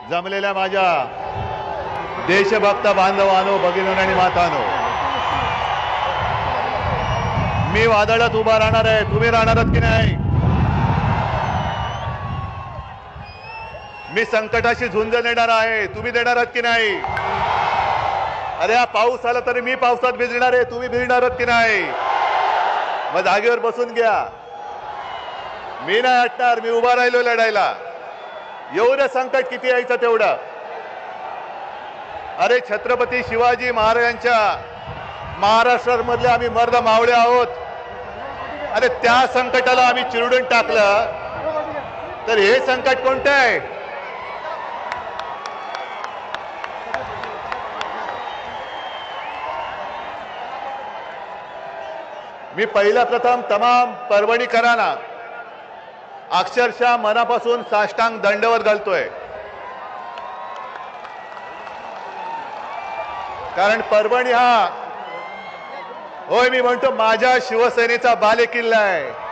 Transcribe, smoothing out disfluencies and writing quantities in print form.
जमलेल्या माझ्या देशभक्त बांधवांनो, भगिनींनो आणि मातांनो, मी वादळात उभा राहणार आहे. तुम्ही राहणार आहात की नाही? मी संकटाशी झुंज देणार आहे. तुम्ही देणार आहात की नाही? अरे हा पाऊस आला तरी मी पावसात भिजणार आहे. तुम्ही भिजणार आहात की नाही? मग जागेवर बसून घ्या. मी नाही हटणार. मी उभा राहिलो लढायला. एवढं संकट किती यायचं तेवढं. अरे छत्रपती शिवाजी महाराजांच्या महाराष्ट्रामधले आम्ही मर्द मावळे आहोत. अरे त्या संकटाला आम्ही चिरडून टाकलं तर हे संकट कोणतं आहे? मी पहिला प्रथम तमाम परभणीकरांना अक्षरशः मनापासून साष्टांग दंडवत घालतोय. कारण परभणी हा, होय मी म्हणतो, माझ्या शिवसेनेचा बालेकिल्ला आहे.